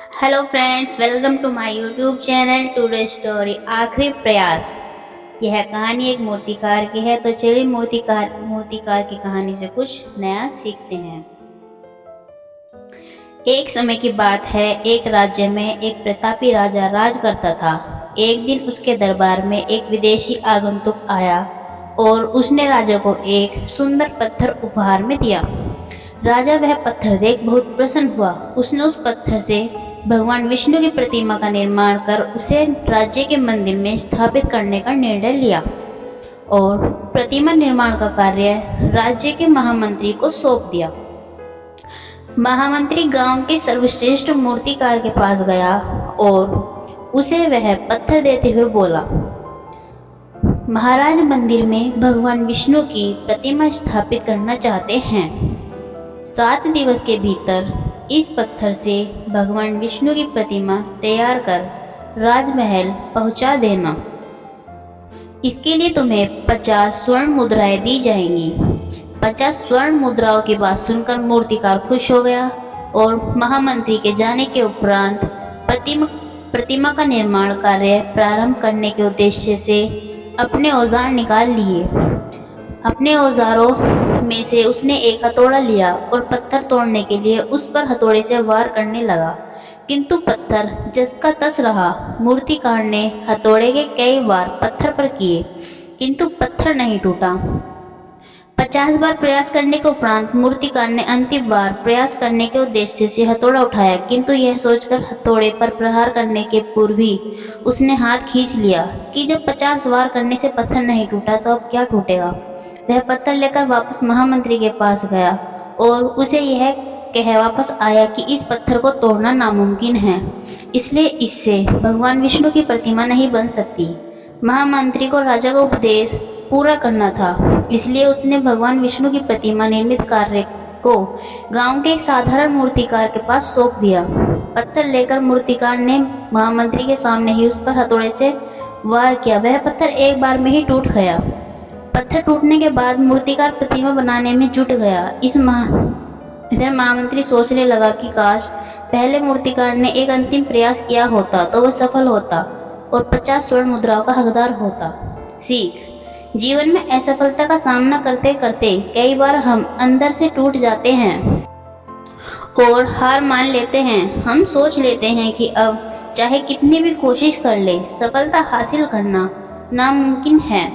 Hello friends, welcome to my YouTube channel today story आखिरी प्रयास। यह कहानी एक मूर्तिकार की है, तो चलिए मूर्तिकार की कहानी से कुछ नया सीखते हैं। एक समय की बात है, एक राज्य में एक प्रतापी राजा राज करता था। एक दिन उसके दरबार में एक विदेशी आगंतुक आया और उसने राजा को एक सुंदर पत्थर उपहार में दिया। राजा वह पत्थर देख बहुत प्रसन्न हुआ। उसने उस पत्थर से भगवान विष्णु की प्रतिमा का निर्माण कर उसे राज्य के मंदिर में स्थापित करने का निर्णय लिया और प्रतिमा निर्माण का कार्य राज्य के महामंत्री को सौंप दिया। महामंत्री गांव के सर्वश्रेष्ठ मूर्तिकार के पास गया और उसे वह पत्थर देते हुए बोला, महाराज मंदिर में भगवान विष्णु की प्रतिमा स्थापित करना चाहते हैं। 7 दिवस के भीतर इस पत्थर से भगवान विष्णु की प्रतिमा तैयार कर राजमहल पहुंचा देना। इसके लिए तुम्हें 50 स्वर्ण मुद्राएं दी जाएंगी। 50 स्वर्ण मुद्राओं की बात सुनकर मूर्तिकार खुश हो गया और महामंत्री के जाने के उपरांत प्रतिमा का निर्माण कार्य प्रारंभ करने के उद्देश्य से अपने औजार निकाल लिए। अपने औजारों में से उसने एक हथौड़ा लिया और पत्थर तोड़ने के लिए उस पर हथौड़े से वार करने लगा, किंतु पत्थर जस का तस रहा। मूर्तिकार ने हथौड़े के कई वार पत्थर पर किए, किंतु पत्थर नहीं टूटा। 50 बार प्रयास करने के उपरांत मूर्तिकार ने अंतिम बार प्रयास करने के उद्देश्य से हथौड़ा उठाया, किंतु यह सोचकर हथौड़े पर प्रहार करने के पूर्व ही उसने हाथ खींच लिया कि जब 50 वार करने से पत्थर नहीं टूटा तो अब क्या टूटेगा। वह पत्थर लेकर वापस महामंत्री के पास गया और उसे यह कह वापस आया कि इस पत्थर को तोड़ना नामुमकिन है, इसलिए इससे भगवान विष्णु की प्रतिमा नहीं बन सकती। महामंत्री को राजा का उपदेश पूरा करना था, इसलिए उसने भगवान विष्णु की प्रतिमा निर्मित कार्य को गांव के एक साधारण मूर्तिकार के पास सौंप दिया। पत्थर लेकर मूर्तिकार ने महामंत्री के सामने ही उस पर हथौड़े से वार किया। वह पत्थर एक बार में ही टूट गया। पत्थर टूटने के बाद मूर्तिकार प्रतिमा बनाने में जुट गया। इधर महामंत्री सोचने लगा कि काश पहले मूर्तिकार ने एक अंतिम प्रयास किया होता तो वह सफल होता और 50 स्वर्ण मुद्राओं का हकदार होता। सीख: जीवन में असफलता का सामना करते करते कई बार हम अंदर से टूट जाते हैं और हार मान लेते हैं। हम सोच लेते हैं कि अब चाहे कितनी भी कोशिश कर ले, सफलता हासिल करना नामुमकिन है,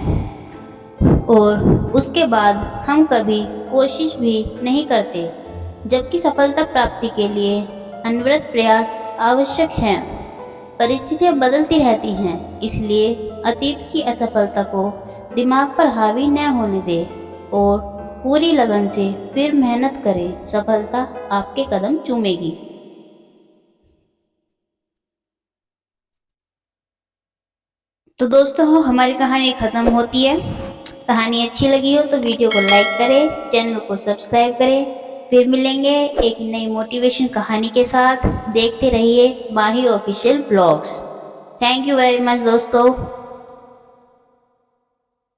और उसके बाद हम कभी कोशिश भी नहीं करते, जबकि सफलता प्राप्ति के लिए अनवरत प्रयास आवश्यक है। परिस्थितियां बदलती रहती हैं, इसलिए अतीत की असफलता को दिमाग पर हावी न होने दें और पूरी लगन से फिर मेहनत करें। सफलता आपके कदम चूमेगी। तो दोस्तों, हमारी कहानी खत्म होती है। कहानी अच्छी लगी हो तो वीडियो को लाइक करें, चैनल को सब्सक्राइब करें। फिर मिलेंगे एक नई मोटिवेशन कहानी के साथ। देखते रहिए Mahi official blogs. Thank you very much दोस्तों।